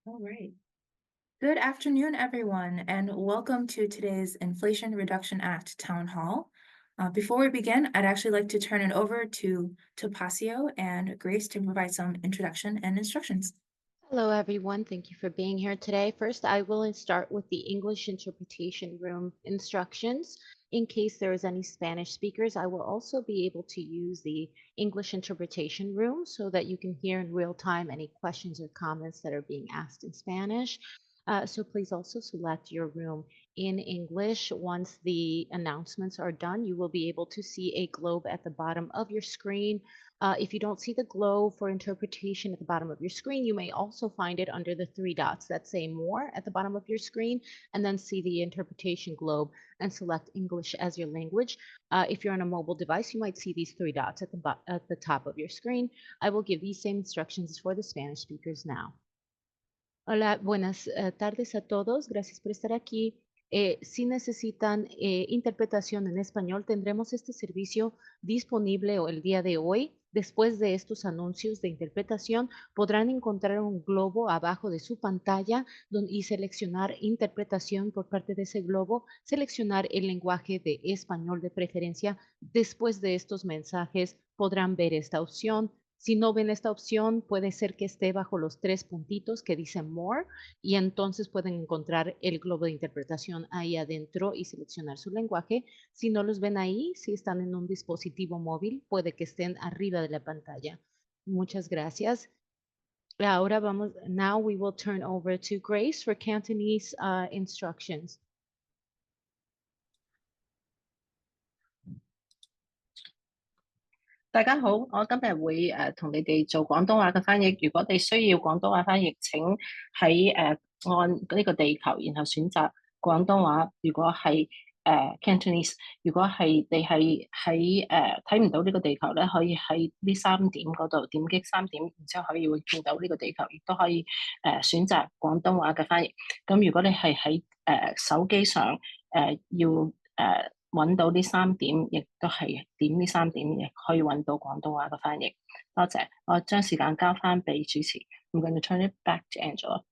All right. Good afternoon, everyone, and welcome to today's Inflation Reduction Act Town Hall. Before we begin, I'd actually like to turn it over to Topacio and Grace to provide some introduction and instructions. Hello, everyone. Thank you for being here today. First, I will start with the English interpretation room instructions. In case there is any Spanish speakers, I will also be able to use the English interpretation room so that you can hear in real time any questions or comments that are being asked in Spanish. So please also select your room in English. Once the announcements are done, you will be able to see a globe at the bottom of your screen. If you don't see the globe for interpretation at the bottom of your screen, you may also find it under the three dots that say more at the bottom of your screen, and then see the interpretation globe and select English as your language. If you're on a mobile device, you might see these three dots at the top of your screen. I will give these same instructions for the Spanish speakers now. Hola, buenas tardes a todos. Gracias por estar aquí. Si necesitan interpretación en español, tendremos este servicio disponible el día de hoy. Después de estos anuncios de interpretación, podrán encontrar un globo abajo de su pantalla y seleccionar interpretación por parte de ese globo, seleccionar el lenguaje de español de preferencia. Después de estos mensajes, podrán ver esta opción. Si no ven esta opción, puede ser que esté bajo los tres puntitos que dicen More y entonces pueden encontrar el globo de interpretación ahí adentro y seleccionar su lenguaje. Si no los ven ahí, si están en un dispositivo móvil, puede que estén arriba de la pantalla. Muchas gracias. Ahora vamos, now we will turn over to Grace for Cantonese instructions. 大家好，我今日會同你哋做廣東話嘅翻譯。如果你需要廣東話翻譯，請喺按呢個地球，然後選擇廣東話。如果係Cantonese，如果係你係喺睇唔到呢個地球咧，可以喺呢三點嗰度點擊三點，然之後可以會見到呢個地球，亦都可以選擇廣東話嘅翻譯。咁如果你係喺手機上要揾到呢三點，亦都係點呢三點，亦可以揾到廣東話嘅翻譯。多謝，我將時間交翻俾主持。I'm going to turn it back to Angela.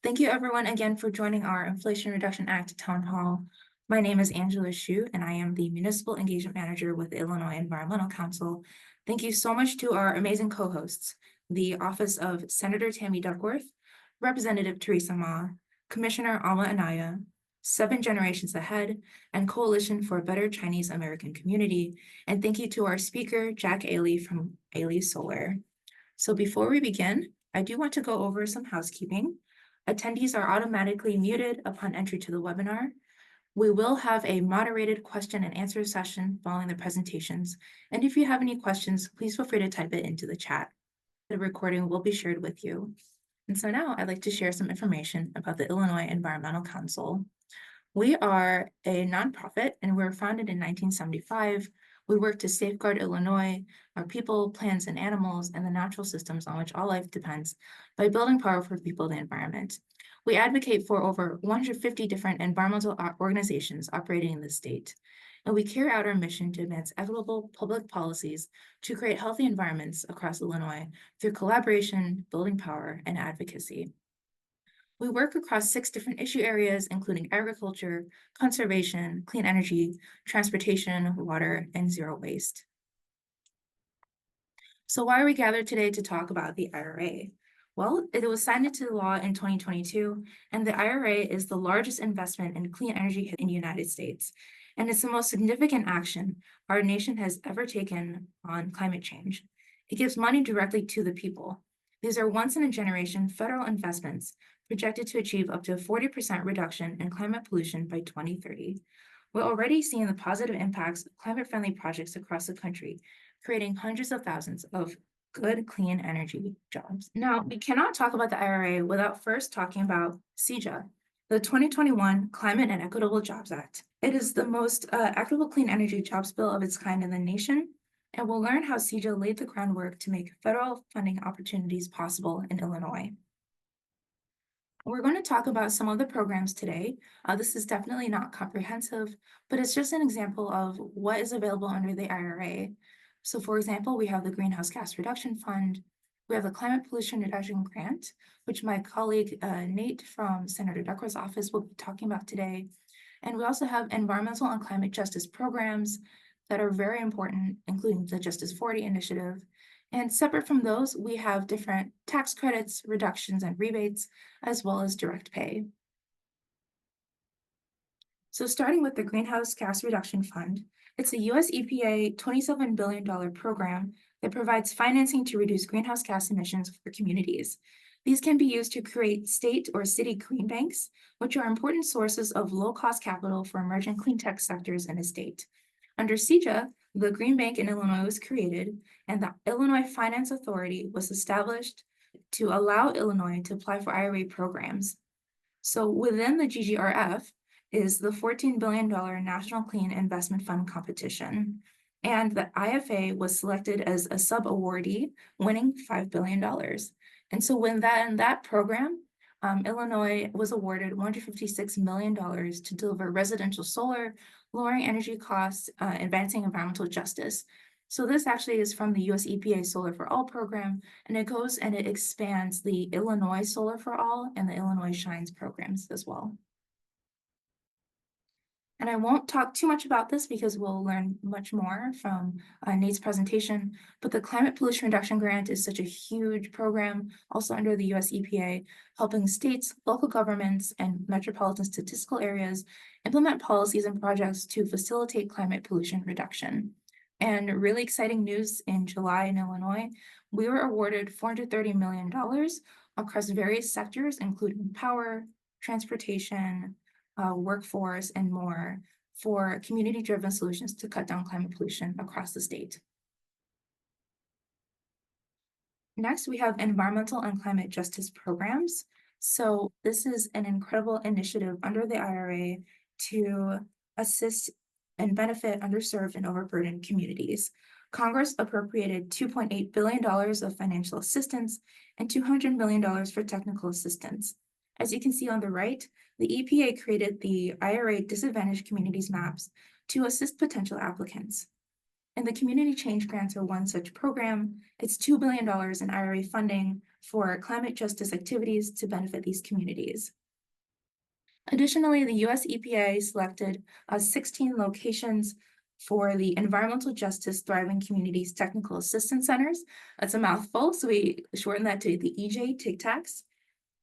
Thank you, everyone, again for joining our Inflation Reduction Act Town Hall. My name is Angela Hsu, and I am the Municipal Engagement Manager with the Illinois Environmental Council. Thank you so much to our amazing co-hosts, the Office of Senator Tammy Duckworth, Representative Theresa Mah, Commissioner Alma Anaya, 7 Generations Ahead, and Coalition for a Better Chinese American Community. And thank you to our speaker, Jack Ailey from Ailey Solar. So before we begin, I do want to go over some housekeeping. Attendees are automatically muted upon entry to the webinar. We will have a moderated question and answer session following the presentations. And if you have any questions, please feel free to type it into the chat. The recording will be shared with you. And so now I'd like to share some information about the Illinois Environmental Council. We are a nonprofit and we were founded in 1975. We work to safeguard Illinois, our people, plants, and animals, and the natural systems on which all life depends by building power for people and the environment. We advocate for over 150 different environmental organizations operating in the state, and we carry out our mission to advance equitable public policies to create healthy environments across Illinois through collaboration, building power, and advocacy. We work across 6 different issue areas, including agriculture, conservation, clean energy, transportation, water, and zero waste. So why are we gathered today to talk about the IRA? Well, it was signed into law in 2022, and the IRA is the largest investment in clean energy in the United States, and it's the most significant action our nation has ever taken on climate change. It gives money directly to the people. These are once-in-a-generation federal investments projected to achieve up to a 40% reduction in climate pollution by 2030. We're already seeing the positive impacts of climate-friendly projects across the country, creating hundreds of thousands of good, clean energy jobs. Now, we cannot talk about the IRA without first talking about CEJA, the 2021 Climate and Equitable Jobs Act. It is the most equitable clean energy jobs bill of its kind in the nation, and we'll learn how CEJA laid the groundwork to make federal funding opportunities possible in Illinois. We're going to talk about some of the programs today. This is definitely not comprehensive, but it's just an example of what is available under the IRA. So for example, we have the Greenhouse Gas Reduction Fund, We have the Climate Pollution Reduction Grant, which my colleague Nate from Senator Duckworth's office will be talking about today. And we also have environmental and climate justice programs that are very important, including the Justice 40 initiative. And separate from those, we have different tax credits, reductions, and rebates, as well as direct pay. So starting with the Greenhouse Gas Reduction Fund, it's a US EPA $27 billion program that provides financing to reduce greenhouse gas emissions for communities. These can be used to create state or city green banks, which are important sources of low-cost capital for emerging clean tech sectors in a state. Under CEJA, the Green Bank in Illinois was created, and the Illinois Finance Authority was established to allow Illinois to apply for IRA programs. So within the GGRF is the $14 billion National Clean Investment Fund competition. And the IFA was selected as a sub-awardee, winning $5 billion. And so in that program, Illinois was awarded $156 million to deliver residential solar, lowering energy costs, advancing environmental justice. So this actually is from the US EPA Solar for All program, and it goes and it expands the Illinois Solar for All and the Illinois Shines programs as well. And I won't talk too much about this because we'll learn much more from Nate's presentation, but the Climate Pollution Reduction Grant is such a huge program, also under the US EPA, helping states, local governments, and metropolitan statistical areas implement policies and projects to facilitate climate pollution reduction. And really exciting news in July in Illinois, we were awarded $430 million across various sectors, including power, transportation, workforce, and more for community-driven solutions to cut down climate pollution across the state. Next, we have environmental and climate justice programs. So this is an incredible initiative under the IRA to assist and benefit underserved and overburdened communities. Congress appropriated $2.8 billion of financial assistance and $200 million for technical assistance. As you can see on the right, the EPA created the IRA Disadvantaged Communities Maps to assist potential applicants. And the Community Change Grants are one such program. It's $2 billion in IRA funding for climate justice activities to benefit these communities. Additionally, the US EPA selected 16 locations for the Environmental Justice Thriving Communities Technical Assistance Centers. That's a mouthful, so we shorten that to the EJ TICTACs.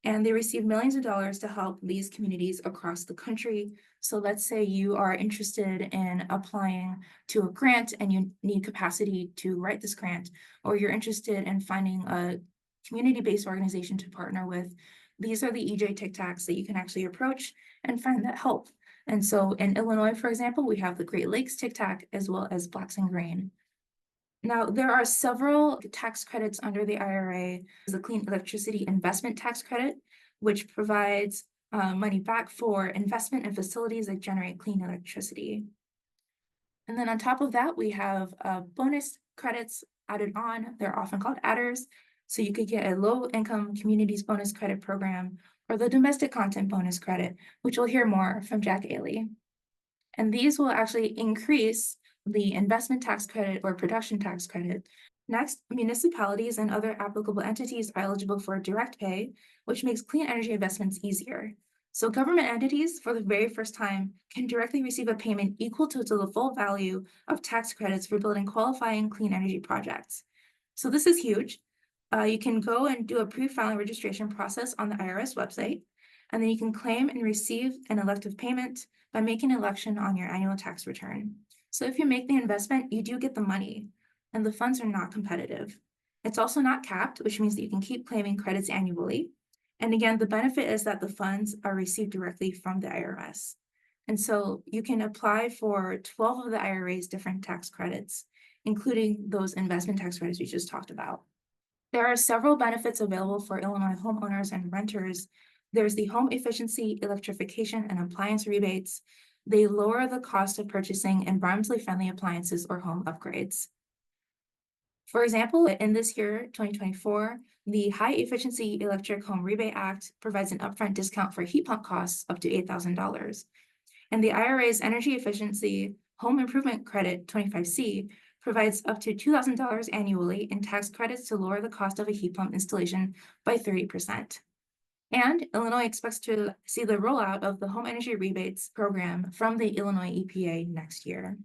And they receive millions of dollars to help these communities across the country. So let's say you are interested in applying to a grant and you need capacity to write this grant, or you're interested in finding a community-based organization to partner with. These are the EJ TICTACs that you can actually approach and find that help. And so in Illinois, for example, we have the Great Lakes TICTAC as well as Blacks and Green. Now, there are several tax credits under the IRA. The Clean Electricity Investment Tax Credit, which provides money back for investment in facilities that generate clean electricity. And then on top of that, we have bonus credits added on. They're often called adders. So you could get a low-income communities bonus credit program or the domestic content bonus credit, which we'll hear more from Jack Ailey. And these will actually increase the investment tax credit or production tax credit. Next, municipalities and other applicable entities are eligible for direct pay, which makes clean energy investments easier. So government entities, for the very first time, can directly receive a payment equal to the full value of tax credits for building qualifying clean energy projects. So this is huge. You can go and do a pre-filing registration process on the IRS website, and then you can claim and receive an elective payment by making an election on your annual tax return. So if you make the investment, you do get the money, and the funds are not competitive. It's also not capped, which means that you can keep claiming credits annually. And again, the benefit is that the funds are received directly from the IRS. And so you can apply for 12 of the IRA's different tax credits, including those investment tax credits we just talked about. There are several benefits available for Illinois homeowners and renters. There's the home efficiency, electrification, and appliance rebates. They lower the cost of purchasing environmentally friendly appliances or home upgrades. For example, in this year, 2024, the High Efficiency Electric Home Rebate Act provides an upfront discount for heat pump costs up to $8,000. And the IRA's Energy Efficiency Home Improvement Credit 25C provides up to $2,000 annually in tax credits to lower the cost of a heat pump installation by 30%. And Illinois expects to see the rollout of the Home Energy Rebates program from the Illinois EPA next year.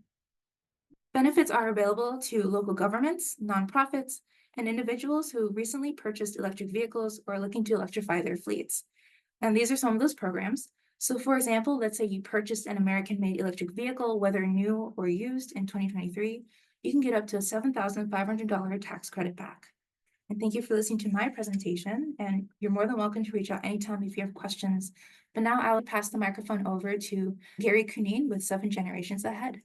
Benefits are available to local governments, nonprofits, and individuals who recently purchased electric vehicles or are looking to electrify their fleets. And these are some of those programs. So for example, let's say you purchased an American-made electric vehicle, whether new or used in 2023, you can get up to a $7,500 tax credit back. And thank you for listening to my presentation, and you're more than welcome to reach out anytime if you have questions. But now I'll pass the microphone over to Gary Cunine with 7 Generations Ahead.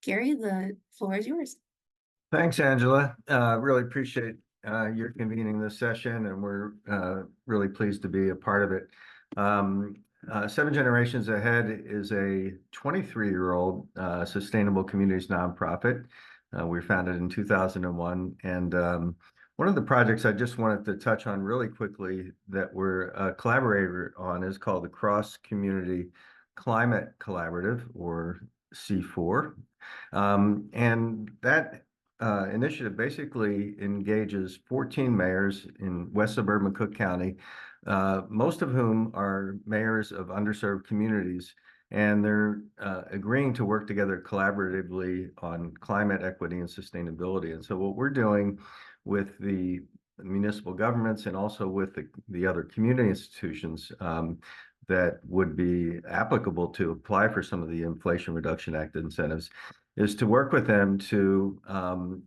Gary, the floor is yours. Thanks, Angela. Really appreciate your convening this session, and we're really pleased to be a part of it. 7 Generations Ahead is a 23-year-old sustainable communities nonprofit. We were founded in 2001, and one of the projects I just wanted to touch on really quickly that we're a collaborator on is called the Cross Community Climate Collaborative, or C4. And that initiative basically engages 14 mayors in West Suburban Cook County, most of whom are mayors of underserved communities, and they're agreeing to work together collaboratively on climate equity and sustainability. And so what we're doing with the municipal governments and also with the other community institutions that would be applicable to apply for some of the Inflation Reduction Act incentives is to work with them to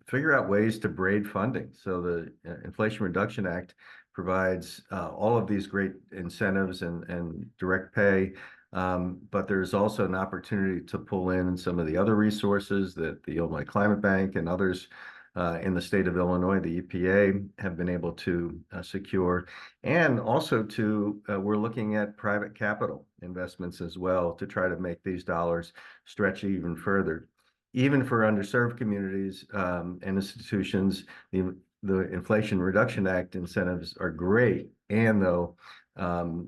figure out ways to braid funding. So the Inflation Reduction Act provides all of these great incentives and direct pay, but there's also an opportunity to pull in some of the other resources that the Illinois Climate Bank and others in the state of Illinois, the EPA, have been able to secure. And also we're looking at private capital investments as well to try to make these dollars stretch even further. Even for underserved communities and institutions, the Inflation Reduction Act incentives are great. And though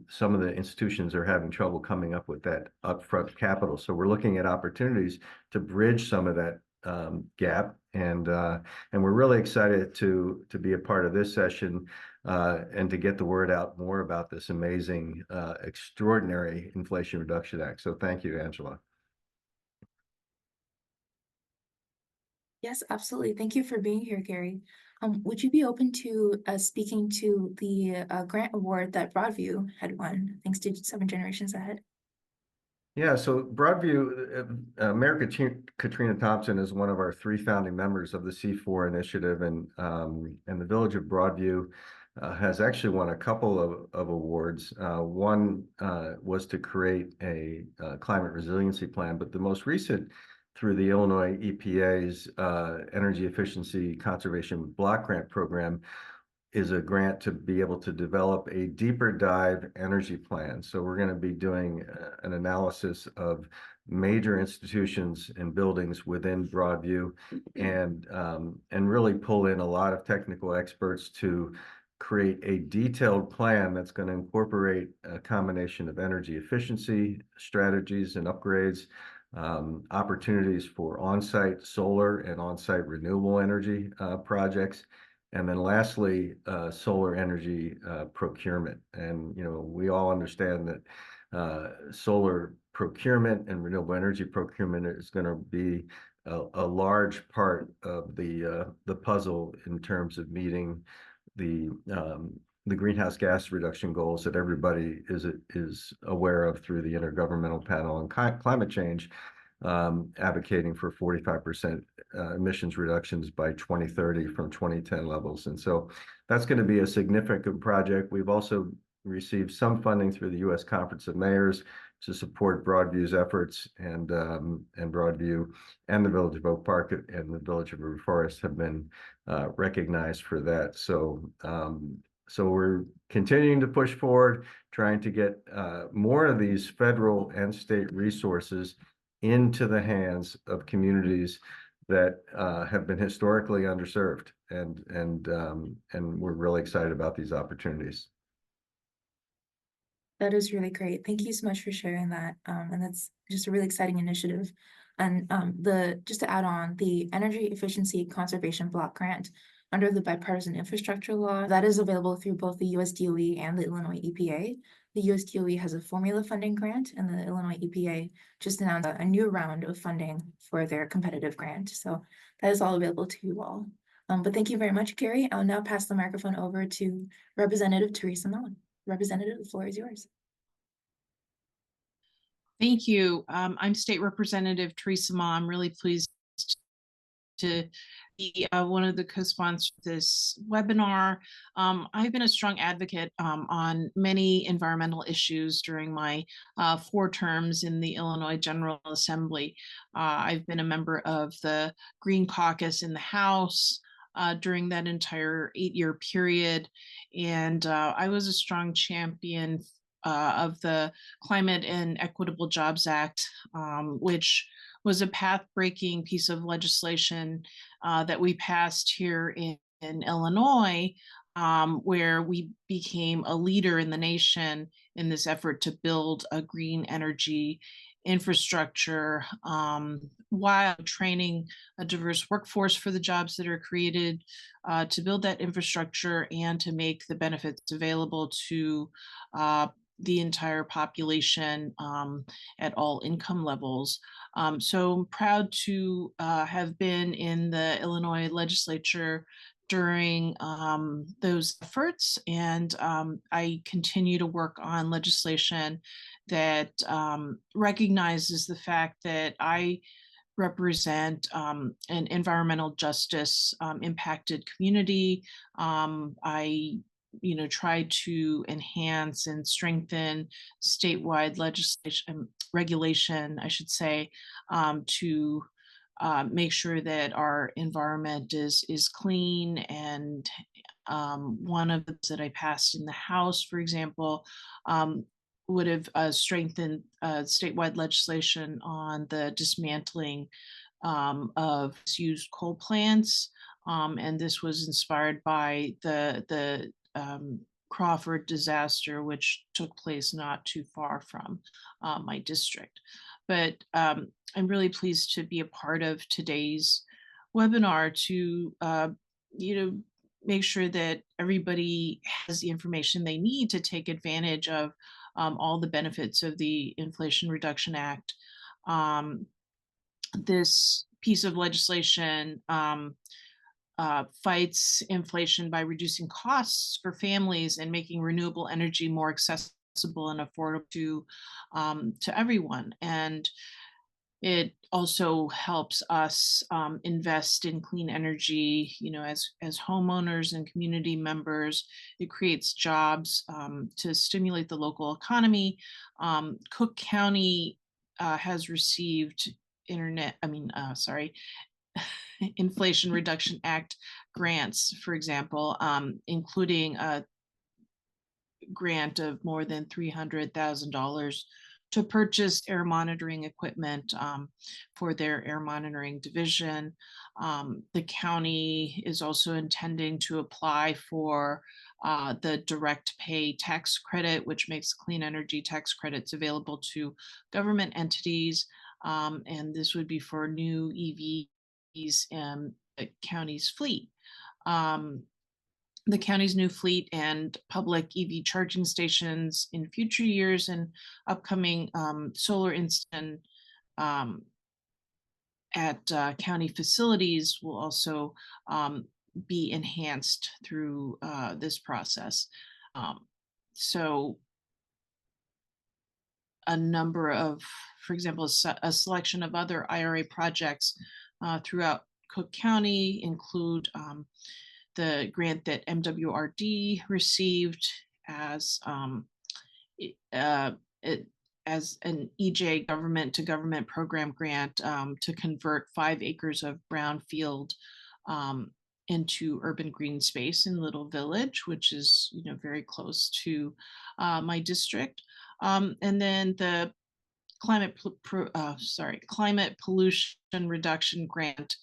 some of the institutions are having trouble coming up with that upfront capital. So we're looking at opportunities to bridge some of that gap. And we're really excited to be a part of this session and to get the word out more about this amazing, extraordinary Inflation Reduction Act. So thank you, Angela. Yes, absolutely. Thank you for being here, Gary. Would you be open to speaking to the grant award that Broadview had won, thanks to 7 Generations Ahead? Yeah, so Broadview, Mayor Katrina Thompson is one of our 3 founding members of the C4 initiative, and the Village of Broadview has actually won a couple of awards. One was to create a climate resiliency plan, but the most recent, through the Illinois EPA's Energy Efficiency Conservation Block Grant Program, is a grant to be able to develop a deeper dive energy plan. So we're going to be doing an analysis of major institutions and buildings within Broadview, and really pull in a lot of technical experts to create a detailed plan that's going to incorporate a combination of energy efficiency strategies and upgrades, opportunities for on-site solar and on-site renewable energy projects, and then lastly, solar energy procurement. And, you know, we all understand that solar procurement and renewable energy procurement is going to be a large part of the puzzle in terms of meeting the greenhouse gas reduction goals that everybody is aware of through the Intergovernmental Panel on Climate Change, advocating for 45% emissions reductions by 2030 from 2010 levels. And so that's going to be a significant project. We've also received some funding through the U.S. Conference of Mayors to support Broadview's efforts, and Broadview and the Village of Oak Park and the Village of River Forest have been recognized for that. So so we're continuing to push forward, trying to get more of these federal and state resources into the hands of communities that have been historically underserved, and we're really excited about these opportunities. That is really great. Thank you so much for sharing that. And that's just a really exciting initiative. And just to add on, the Energy Efficiency Conservation Block Grant under the Bipartisan Infrastructure Law, that is available through both the US DOE and the Illinois EPA. The US DOE has a formula funding grant, and the Illinois EPA just announced a new round of funding for their competitive grant. So that is all available to you all. But thank you very much, Gary. I'll now pass the microphone over to Representative Theresa Mah. Representative, the floor is yours. Thank you. I'm State Representative Theresa Mah. I'm really pleased to be one of the co-sponsors of this webinar. I've been a strong advocate on many environmental issues during my 4 terms in the Illinois General Assembly. I've been a member of the Green Caucus in the House during that entire 8-year period, and I was a strong champion of the Climate and Equitable Jobs Act, which was a path-breaking piece of legislation that we passed here in Illinois, where we became a leader in the nation in this effort to build a green energy infrastructure while training a diverse workforce for the jobs that are created to build that infrastructure and to make the benefits available to the entire population at all income levels. So I'm proud to have been in the Illinois legislature during those efforts, and I continue to work on legislation that recognizes the fact that I represent an environmental justice impacted community. I try to enhance and strengthen statewide legislation, regulation, I should say, to make sure that our environment is clean. And one of those that I passed in the House, for example, would have strengthened statewide legislation on the dismantling of used coal plants. And this was inspired by the Crawford disaster, which took place not too far from my district. But I'm really pleased to be a part of today's webinar to make sure that everybody has the information they need to take advantage of all the benefits of the Inflation Reduction Act. This piece of legislation fights inflation by reducing costs for families and making renewable energy more accessible and affordable to everyone. And it also helps us invest in clean energy, as homeowners and community members. It creates jobs to stimulate the local economy. Cook County has received Inflation Reduction Act grants, for example, including a grant of more than $300,000 to purchase air monitoring equipment for their air monitoring division. The county is also intending to apply for the direct pay tax credit, which makes clean energy tax credits available to government entities. And this would be for new EVs in the county's fleet. The county's new fleet and public EV charging stations in future years and upcoming solar installation at county facilities will also be enhanced through this process. So a number of, for example, a selection of other IRA projects throughout Cook County include the grant that MWRD received as an EJ government to government program grant to convert 5 acres of brownfield into urban green space in Little Village, which is very close to my district. And then the climate pollution reduction grant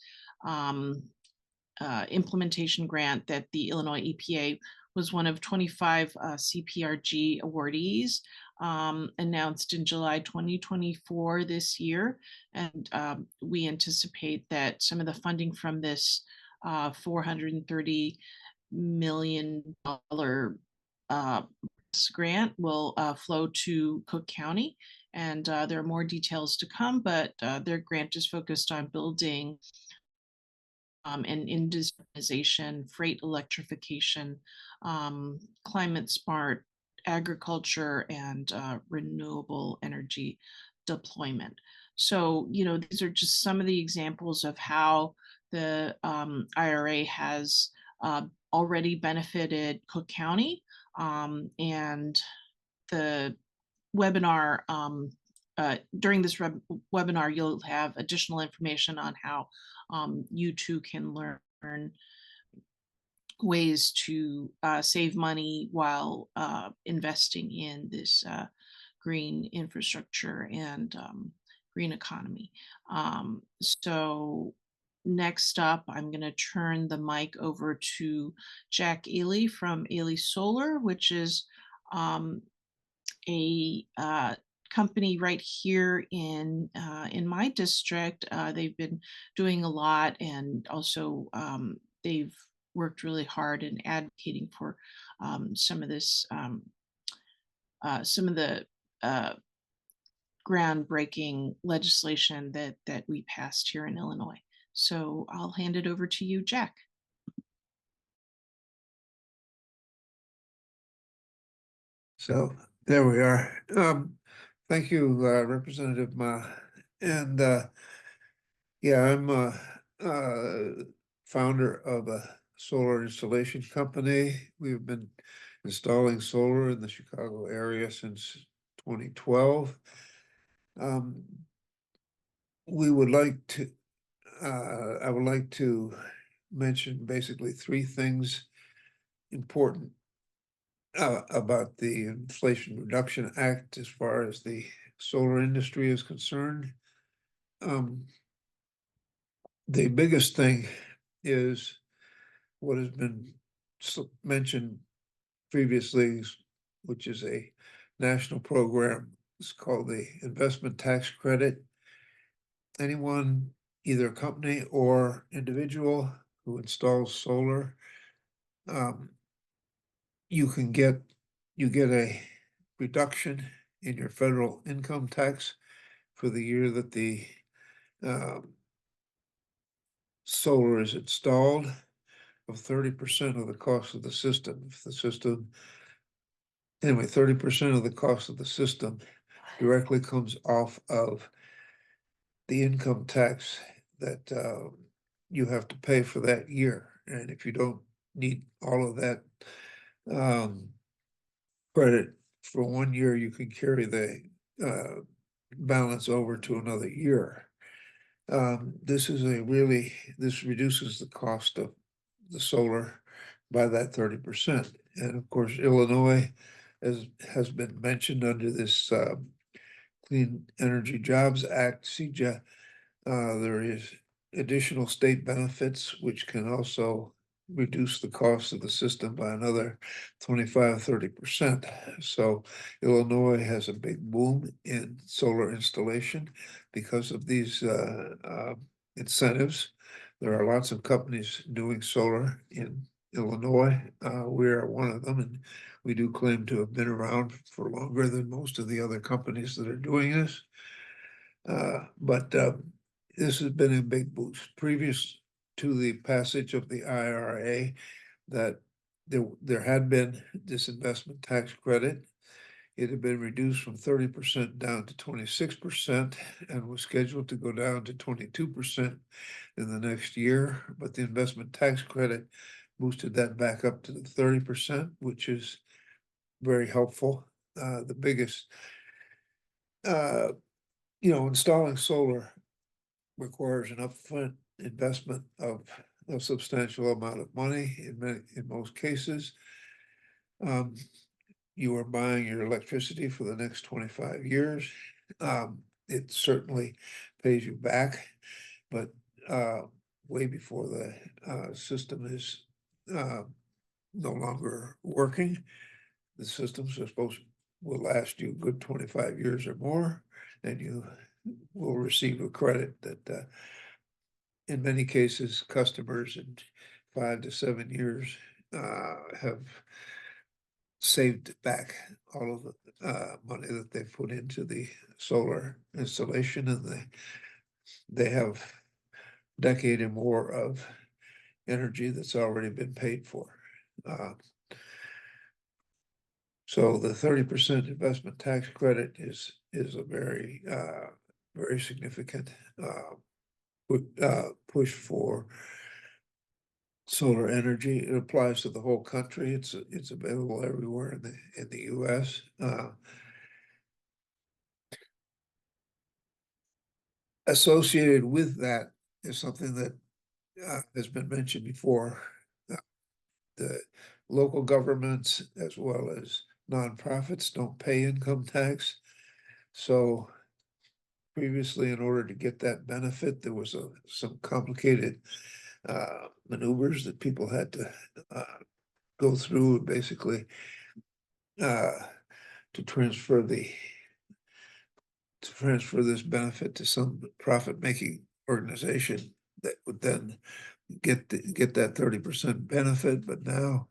implementation grant that the Illinois EPA was one of 25 CPRG awardees. announced in July 2024 this year. And we anticipate that some of the funding from this $430 million grant will flow to Cook County. And there are more details to come, but their grant is focused on building and industrialization, freight electrification, climate smart agriculture, and renewable energy deployment. So, these are just some of the examples of how the IRA has already benefited Cook County, and the webinar, during this webinar, you'll have additional information on how you too can learn ways to save money while investing in this green infrastructure and green economy. So next up, I'm going to turn the mic over to Jack Ely from Ely Solar, which is a company right here in my district. They've been doing a lot, and also they've worked really hard in advocating for some of this, some of the groundbreaking legislation that we passed here in Illinois. So I'll hand it over to you, Jack. So there we are. Thank you, Representative Mah. And yeah, I'm a founder of a solar installation company. We've been installing solar in the Chicago area since 2012. We would like to, I would like to mention basically three things important about the Inflation Reduction Act as far as the solar industry is concerned. The biggest thing is what has been mentioned previously, which is a national program. It's called the Investment Tax Credit. Anyone, either company or individual who installs solar, you get a reduction in your federal income tax for the year that the solar is installed of 30% of the cost of the system. If the system, anyway, 30% of the cost of the system directly comes off of the income tax that you have to pay for that year. And if you don't need all of that credit for 1 year, you can carry the balance over to another year. This reduces the cost of the solar by that 30%. And of course, Illinois, as has been mentioned under this Clean Energy Jobs Act, CEJA, there is additional state benefits which can also reduce the cost of the system by another 25-30%. So Illinois has a big boom in solar installation because of these incentives. There are lots of companies doing solar in Illinois. We are one of them, and we do claim to have been around for longer than most of the other companies that are doing this. But this has been a big boost. Previous to the passage of the IRA, that there had been this investment tax credit. It had been reduced from 30% down to 26% and was scheduled to go down to 22% in the next year. But the investment tax credit boosted that back up to the 30%, which is very helpful. The biggest, installing solar requires an upfront investment of a substantial amount of money in most cases. You are buying your electricity for the next 25 years. It certainly pays you back, but way before the system is no longer working. The systems are supposed will last you a good 25 years or more, and you will receive a credit that in many cases, customers in 5 to 7 years have saved back all of the money that they put into the solar installation, and they have a decade or more of energy that's already been paid for. So the 30% investment tax credit is a very very significant push for solar energy. It applies to the whole country. It's available everywhere in the US. Associated with that is something that has been mentioned before. The local governments as well as nonprofits don't pay income tax. So previously, in order to get that benefit, there was some complicated maneuvers that people had to go through, basically to transfer this benefit to some profit-making organization that would then get that 30% benefit. But now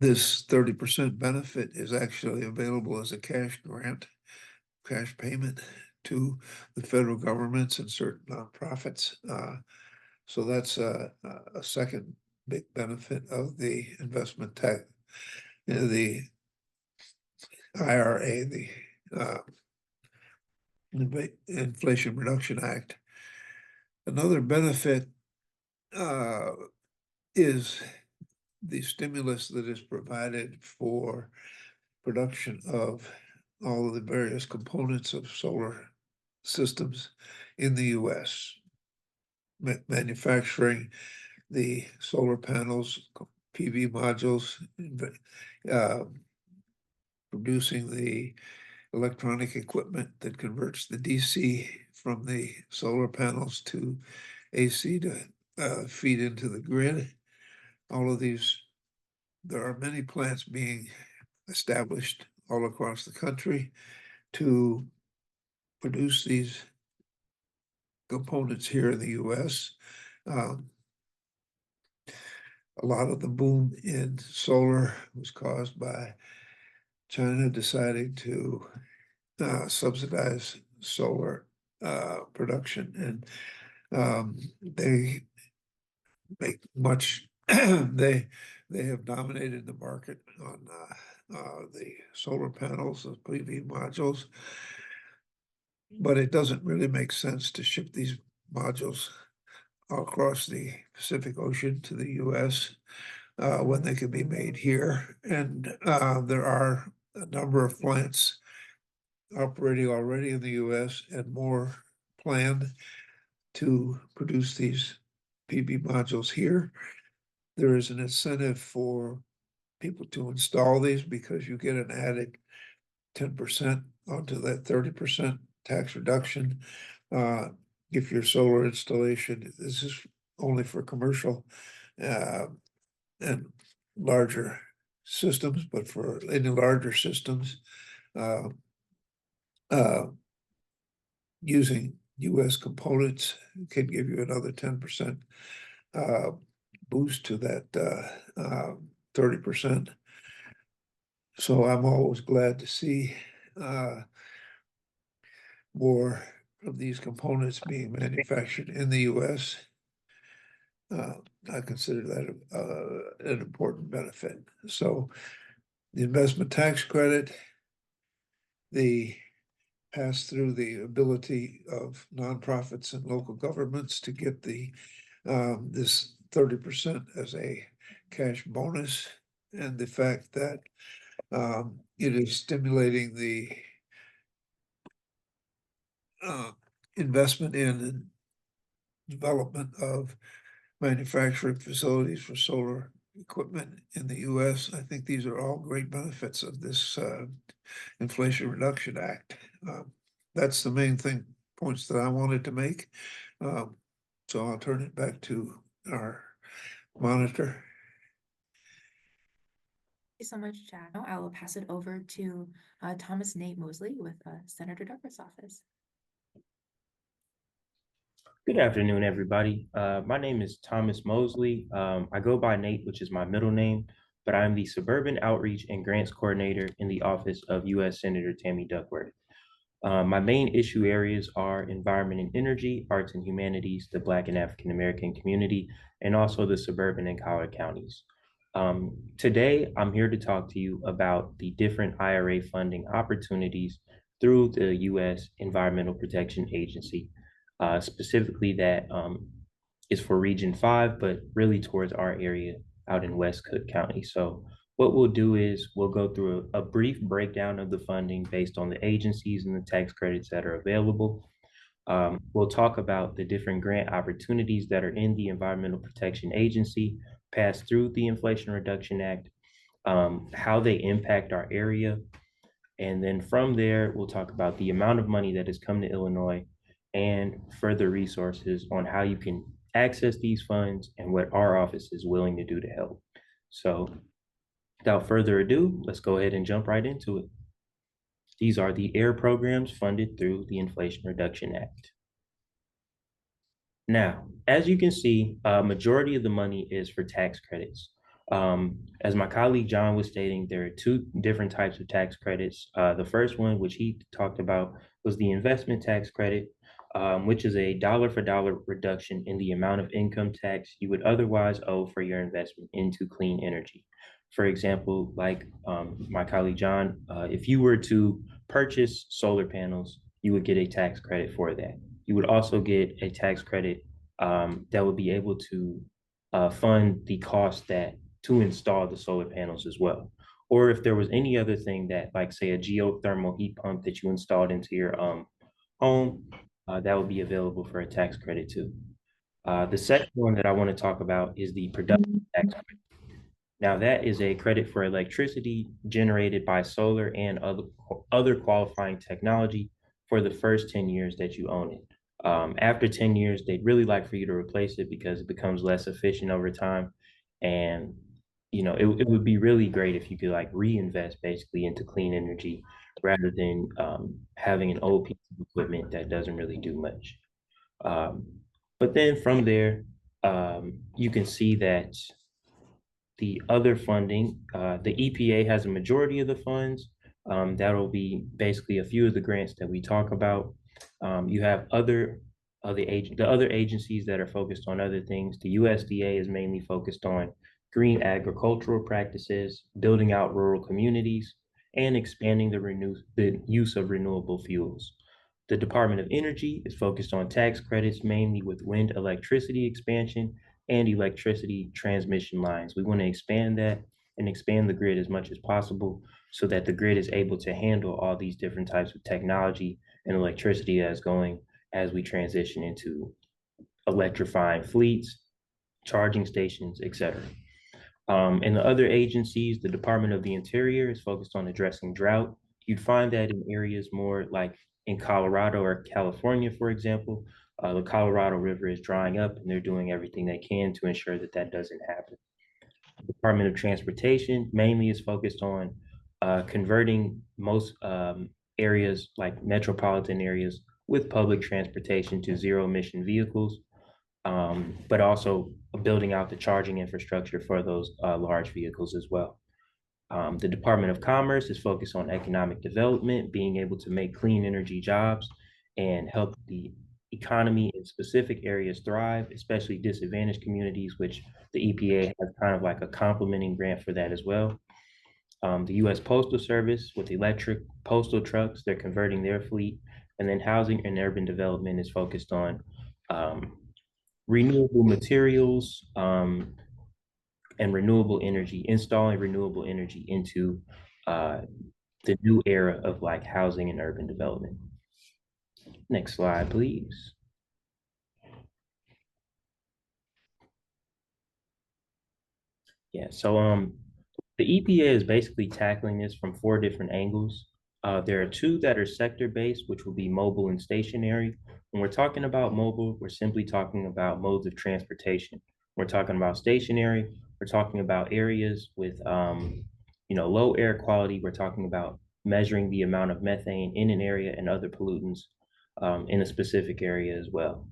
this 30% benefit is actually available as a cash grant, cash payment to the federal governments and certain nonprofits. So that's a second big benefit of the investment tax, the IRA, the Inflation Reduction Act. Another benefit is the stimulus that is provided for production of all of the various components of solar systems in the US. Manufacturing the solar panels, PV modules, producing the electronic equipment that converts the DC from the solar panels to AC to feed into the grid. All of these, there are many plants being established all across the country to produce these components here in the US. A lot of the boom in solar was caused by China deciding to subsidize solar production, and they make much. They have dominated the market on the solar panels, the PV modules, but it doesn't really make sense to ship these modules across the Pacific Ocean to the US when they can be made here. And there are a number of plants operating already in the US and more planned to produce these PV modules here. There is an incentive for people to install these because you get an added 10% onto that 30% tax reduction. If your solar installation, this is only for commercial and larger systems, but for any larger systems, using US components can give you another 10% boost to that 30%. So I'm always glad to see more of these components being manufactured in the US. I consider that an important benefit. So the investment tax credit, the pass through the ability of nonprofits and local governments to get the this 30% as a cash bonus, and the fact that it is stimulating the investment in and development of manufacturing facilities for solar equipment in the US. I think these are all great benefits of this Inflation Reduction Act. That's the main points that I wanted to make. So I'll turn it back to our monitor. you so much, Chad. Now I will pass it over to Thomas Nate Mosley with Senator Duckworth's office. Good afternoon, everybody. My name is Thomas Mosley. I go by Nate, which is my middle name, but I'm the Suburban Outreach and Grants Coordinator in the office of U.S. Senator Tammy Duckworth. My main issue areas are environment and energy, arts and humanities, the Black and African American community, and also the suburban and Collier counties. Today, I'm here to talk to you about the different IRA funding opportunities through the U.S. Environmental Protection Agency. Specifically that is for Region 5, but really towards our area out in West Cook County. So what we'll do is we'll go through a brief breakdown of the funding based on the agencies and the tax credits that are available. We'll talk about the different grant opportunities that are in the Environmental Protection Agency, passed through the Inflation Reduction Act, how they impact our area. And then from there, we'll talk about the amount of money that has come to Illinois and further resources on how you can access these funds and what our office is willing to do to help. So without further ado, let's go ahead and jump right into it. These are the AIR programs funded through the Inflation Reduction Act. Now, as you can see, a majority of the money is for tax credits. As my colleague John was stating, there are two different types of tax credits. The first one, which he talked about, was the investment tax credit, which is a dollar-for-dollar reduction in the amount of income tax you would otherwise owe for your investment into clean energy. For example, like my colleague John, if you were to purchase solar panels, you would get a tax credit for that. You would also get a tax credit that would be able to fund the cost to install the solar panels as well. Or if there was any other thing that, like say a geothermal heat pump that you installed into your home, that would be available for a tax credit too. The second one that I want to talk about is the production tax credit. Now that is a credit for electricity generated by solar and other qualifying technology for the first 10 years that you own it. After 10 years, they'd really like for you to replace it because it becomes less efficient over time. And it would be really great if you could like reinvest basically into clean energy rather than having an old piece of equipment that doesn't really do much. But then from there, you can see that the other funding, the EPA has a majority of the funds. That'll be basically a few of the grants that we talk about. You have the other agencies that are focused on other things. The USDA is mainly focused on green agricultural practices, building out rural communities, and expanding the use of renewable fuels. The Department of Energy is focused on tax credits, mainly with wind electricity expansion and electricity transmission lines. We want to expand that and expand the grid as much as possible so that the grid is able to handle all these different types of technology and electricity that's going as we transition into electrifying fleets, charging stations, etc. And the other agencies, the Department of the Interior is focused on addressing drought. You'd find that in areas more like in Colorado or California, for example, the Colorado River is drying up and they're doing everything they can to ensure that that doesn't happen. The Department of Transportation mainly is focused on converting most areas like metropolitan areas with public transportation to zero emission vehicles, but also building out the charging infrastructure for those large vehicles as well. The Department of Commerce is focused on economic development, being able to make clean energy jobs and help the economy in specific areas thrive, especially disadvantaged communities, which the EPA has kind of like a complementing grant for that as well. The U.S. Postal Service with electric postal trucks, they're converting their fleet. And then Housing and Urban Development is focused on renewable materials and renewable energy, installing renewable energy into the new era of like housing and urban development. Next slide, please. Yeah, so the EPA is basically tackling this from 4 different angles. There are 2 that are sector-based, which will be mobile and stationary. When we're talking about mobile, we're simply talking about modes of transportation. We're talking about stationary, we're talking about areas with low air quality, we're talking about measuring the amount of methane in an area and other pollutants in a specific area as well.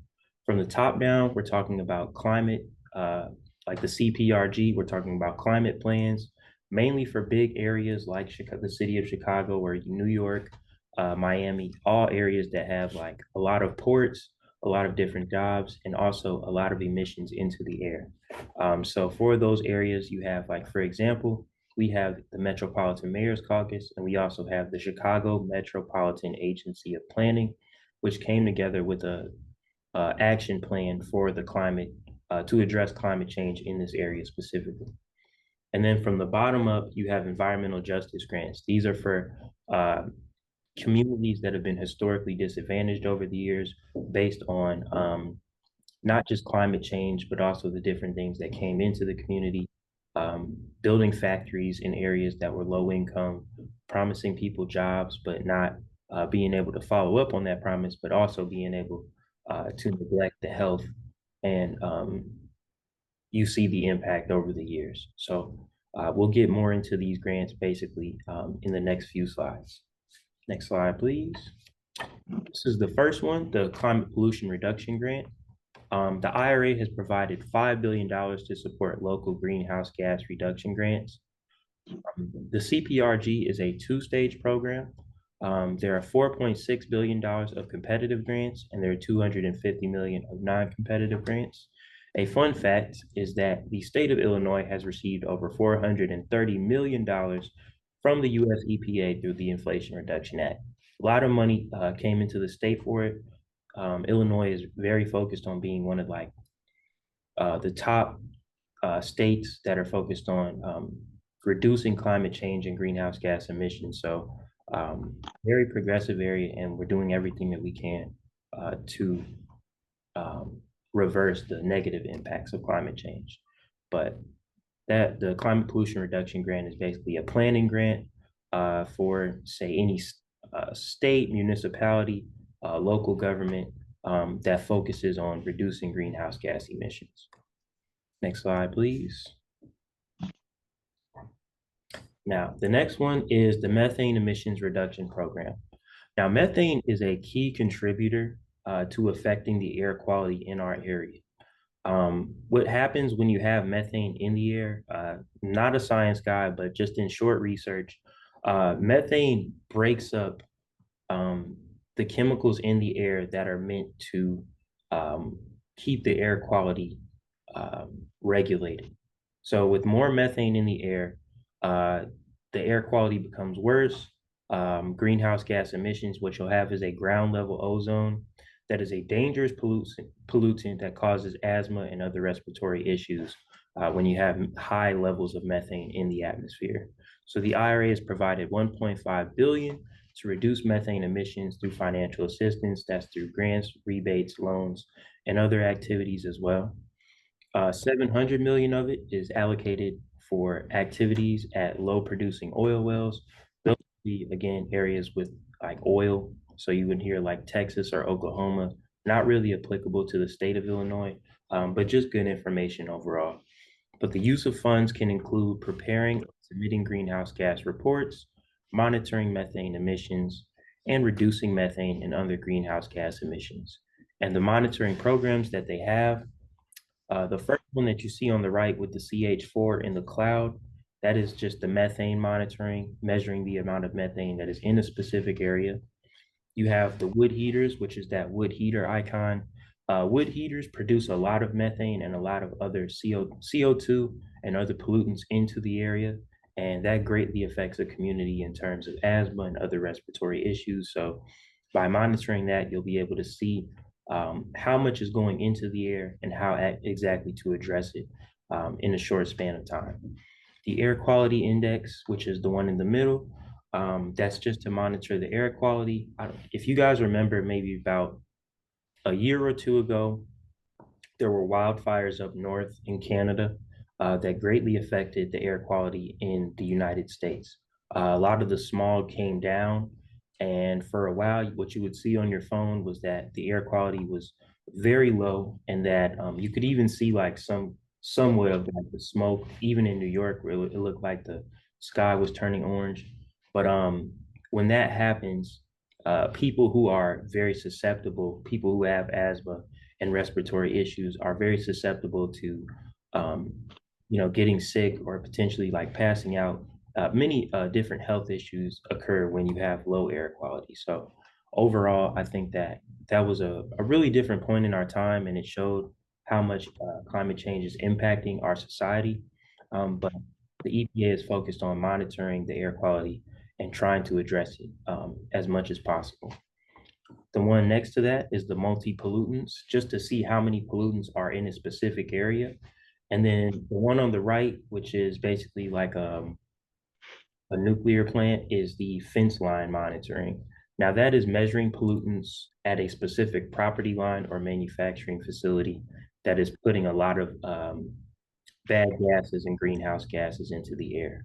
From the top down, we're talking about climate, like the CPRG, we're talking about climate plans, mainly for big areas like the city of Chicago or New York, Miami, all areas that have like a lot of ports, a lot of different jobs, and also a lot of emissions into the air. So for those areas, you have like, for example, we have the Metropolitan Mayor's Caucus, and we also have the Chicago Metropolitan Agency of Planning, which came together with a action plan for the climate, to address climate change in this area specifically. And then from the bottom up, you have environmental justice grants. These are for communities that have been historically disadvantaged over the years based on not just climate change, but also the different things that came into the community, building factories in areas that were low income, promising people jobs, but not being able to follow up on that promise, but also being able to neglect the health. And you see the impact over the years. So we'll get more into these grants basically in the next few slides. Next slide, please. This is the first one, the Climate Pollution Reduction Grant. The IRA has provided $5 billion to support local greenhouse gas reduction grants. The CPRG is a two-stage program. There are $4.6 billion of competitive grants, and there are $250 million of non-competitive grants. A fun fact is that the state of Illinois has received over $430 million from the US EPA through the Inflation Reduction Act. A lot of money came into the state for it. Illinois is very focused on being one of like the top states that are focused on reducing climate change and greenhouse gas emissions. So very progressive area, and we're doing everything that we can to reverse the negative impacts of climate change. But the Climate Pollution Reduction Grant is basically a planning grant for, say, any state, municipality, local government that focuses on reducing greenhouse gas emissions. Next slide, please. Now, the next one is the Methane Emissions Reduction Program. Now, methane is a key contributor to affecting the air quality in our area. What happens when you have methane in the air, not a science guy, but just in short research, methane breaks up the chemicals in the air that are meant to keep the air quality regulated. So with more methane in the air quality becomes worse. Greenhouse gas emissions, what you'll have is a ground level ozone that is a dangerous pollutant that causes asthma and other respiratory issues when you have high levels of methane in the atmosphere. So the IRA has provided $1.5 billion to reduce methane emissions through financial assistance. That's through grants, rebates, loans, and other activities as well. 700 million of it is allocated for activities at low producing oil wells. Those would be, again, areas with like oil. So you would hear like Texas or Oklahoma, not really applicable to the state of Illinois, but just good information overall. But the use of funds can include preparing and submitting greenhouse gas reports, monitoring methane emissions, and reducing methane and other greenhouse gas emissions. And the monitoring programs that they have, the first one that you see on the right with the CH4 in the cloud, that is just the methane monitoring, measuring the amount of methane that is in a specific area. You have the wood heaters, which is that wood heater icon. Wood heaters produce a lot of methane and a lot of other CO2 and other pollutants into the area. And that greatly affects the community in terms of asthma and other respiratory issues. So by monitoring that, you'll be able to see how much is going into the air and how exactly to address it in a short span of time. The air quality index, which is the one in the middle, that's just to monitor the air quality. If you guys remember, maybe about a year or two ago, there were wildfires up north in Canada that greatly affected the air quality in the United States. A lot of the smog came down, and for a while, what you would see on your phone was that the air quality was very low, and that you could even see like somewhere of like the smoke, even in New York, where it looked like the sky was turning orange. But when that happens, people who are very susceptible, people who have asthma and respiratory issues are very susceptible to, getting sick or potentially like passing out. Many different health issues occur when you have low air quality. So overall, I think that that was a really different point in our time, and it showed how much climate change is impacting our society. But the EPA is focused on monitoring the air quality and trying to address it as much as possible. The one next to that is the multi-pollutants, just to see how many pollutants are in a specific area. And then the one on the right, which is basically like a nuclear plant, is the fence line monitoring. Now that is measuring pollutants at a specific property line or manufacturing facility that is putting a lot of bad gases and greenhouse gases into the air.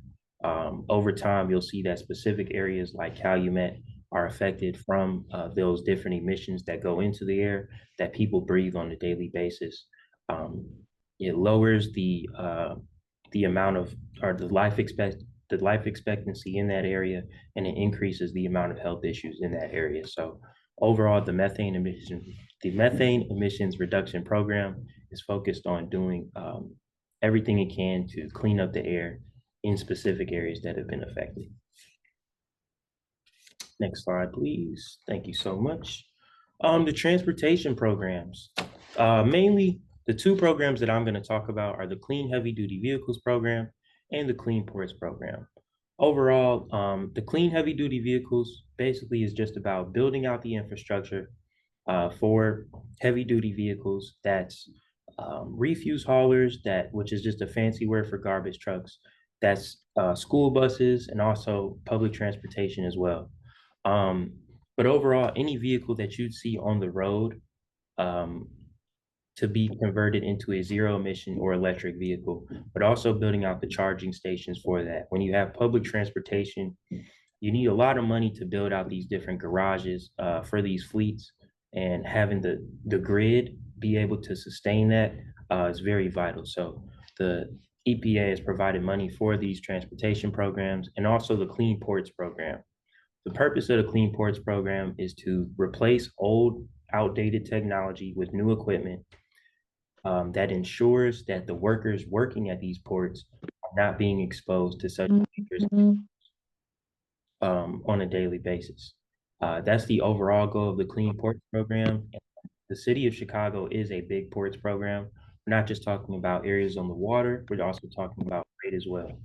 Over time, you'll see that specific areas like Calumet are affected from those different emissions that go into the air that people breathe on a daily basis. It lowers the amount of, or the life expectancy in that area, and it increases the amount of health issues in that area. So overall, the methane emissions reduction program is focused on doing everything it can to clean up the air in specific areas that have been affected. Next slide, please. Thank you so much. The transportation programs. Mainly, the two programs that I'm going to talk about are the Clean Heavy Duty Vehicles program and the Clean Ports program. Overall, the Clean Heavy Duty Vehicles basically is just about building out the infrastructure for heavy duty vehicles. That's refuse haulers, which is just a fancy word for garbage trucks. That's school buses and also public transportation as well. But overall, any vehicle that you see on the road to be converted into a zero emission or electric vehicle, but also building out the charging stations for that. When you have public transportation, you need a lot of money to build out these different garages for these fleets, and having the grid be able to sustain that is very vital. So the EPA has provided money for these transportation programs and also the Clean Ports program. The purpose of the Clean Ports program is to replace old, outdated technology with new equipment that ensures that the workers working at these ports are not being exposed to such dangerous on a daily basis. That's the overall goal of the Clean Ports program. The city of Chicago is a big ports program. We're not just talking about areas on the water, we're also talking about trade as well.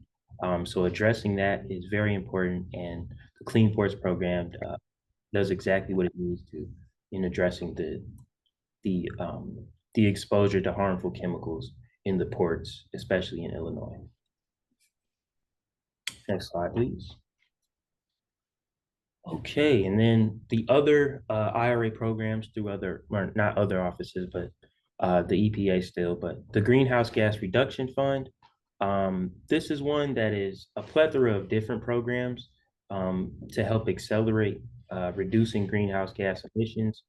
So addressing that is very important, and the Clean Ports program does exactly what it needs to in addressing the exposure to harmful chemicals in the ports, especially in Illinois. Next slide, please. Okay, and then the other IRA programs through other, or not other offices, but the EPA still, but the Greenhouse Gas Reduction Fund. This is one that is a plethora of different programs to help accelerate reducing greenhouse gas emissions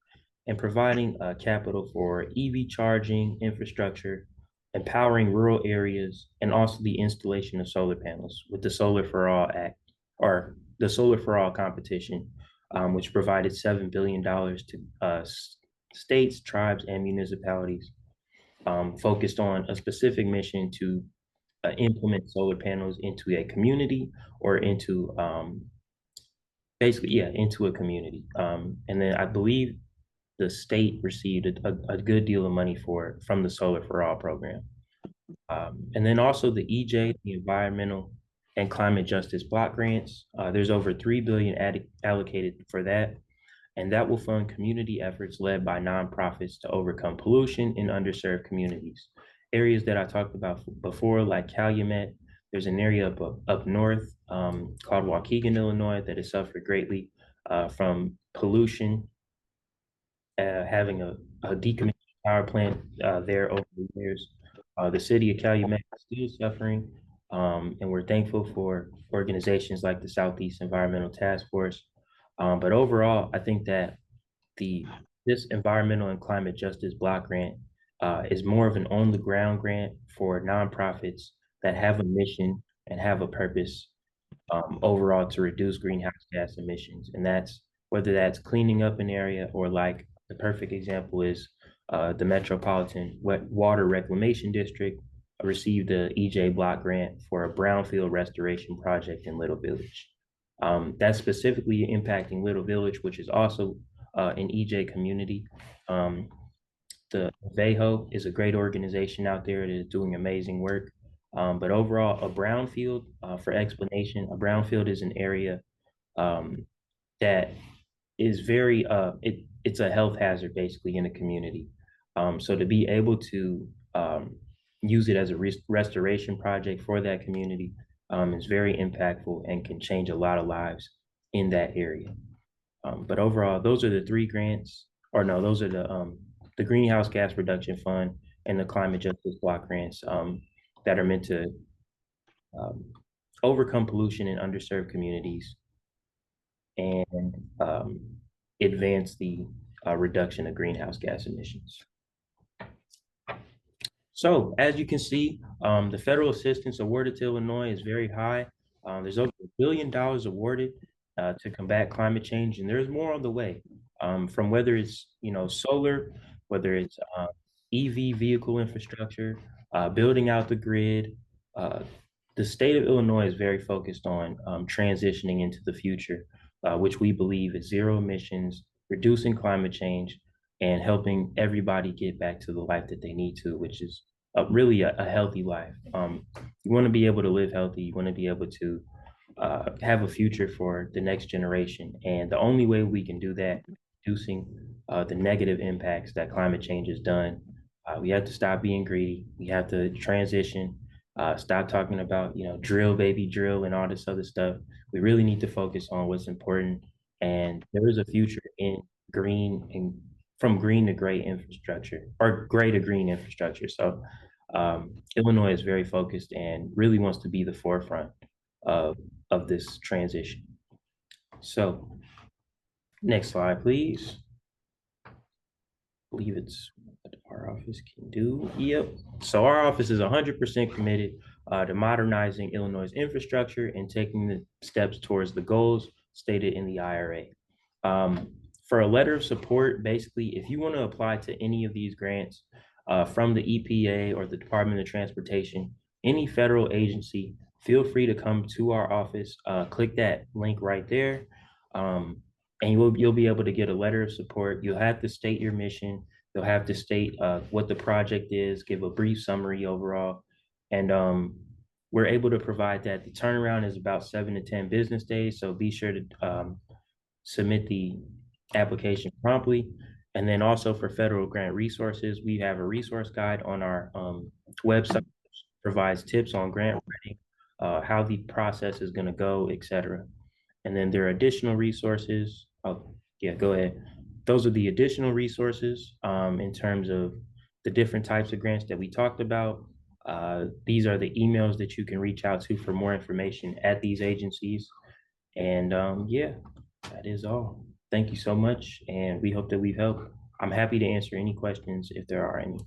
and providing capital for EV charging infrastructure, empowering rural areas, and also the installation of solar panels with the Solar for All Act, or the Solar for All competition, which provided $7 billion to states, tribes, and municipalities focused on a specific mission to implement solar panels into a community or into into a community. And then I believe the state received a good deal of money from the Solar for All program. And then also the EJ, the Environmental and Climate Justice Block Grants. There's over $3 billion allocated for that. And that will fund community efforts led by nonprofits to overcome pollution in underserved communities. Areas that I talked about before, like Calumet, there's an area up north called Waukegan, Illinois, that has suffered greatly from pollution, having a decommissioned power plant there over the years. The city of Calumet is still suffering, and we're thankful for organizations like the Southeast Environmental Task Force. But overall, I think that this Environmental and Climate Justice Block Grant is more of an on-the-ground grant for nonprofits that have a mission and have a purpose overall to reduce greenhouse gas emissions. And that's whether that's cleaning up an area or like the perfect example is the Metropolitan Water Reclamation District received the EJ Block grant for a brownfield restoration project in Little Village. That's specifically impacting Little Village, which is also an EJ community. The VEJO is a great organization out there that is doing amazing work. But overall, a brownfield, for explanation, a brownfield is an area that is very, it's a health hazard basically in a community. So to be able to use it as a restoration project for that community is very impactful and can change a lot of lives in that area. But overall, those are the three grants, or no, those are the Greenhouse Gas Reduction Fund and the Climate Justice Block grants that are meant to overcome pollution in underserved communities and advance the reduction of greenhouse gas emissions. So as you can see, the federal assistance awarded to Illinois is very high. There's over $1 billion awarded to combat climate change, and there's more on the way. From whether it's solar, whether it's EV vehicle infrastructure, building out the grid. The state of Illinois is very focused on transitioning into the future, which we believe is zero emissions, reducing climate change, and helping everybody get back to the life that they need to, which is really a healthy life. You want to be able to live healthy. You want to be able to have a future for the next generation. And the only way we can do that, reducing the negative impacts that climate change has done, we have to stop being greedy. We have to transition, stop talking about, drill, baby, drill, and all this other stuff. We really need to focus on what's important. And there is a future in green and from green to gray infrastructure, or gray to green infrastructure. So Illinois is very focused and really wants to be the forefront of this transition. So next slide, please. I believe it's what our office can do. Yep. So our office is 100% committed to modernizing Illinois' infrastructure and taking the steps towards the goals stated in the IRA. For a letter of support, basically, if you want to apply to any of these grants from the EPA or the Department of Transportation, any federal agency, feel free to come to our office, click that link right there, and you'll be able to get a letter of support. You'll have to state your mission. You'll have to state what the project is, give a brief summary overall, and we're able to provide that. The turnaround is about 7 to 10 business days, so be sure to submit the application promptly. And then also for federal grant resources, we have a resource guide on our website, which provides tips on grant writing, how the process is going to go, etc. And then there are additional resources. Oh, yeah, go ahead. Those are the additional resources in terms of the different types of grants that we talked about. These are the emails that you can reach out to for more information at these agencies. And yeah, that is all. Thank you so much, and we hope that we've helped. I'm happy to answer any questions if there are any.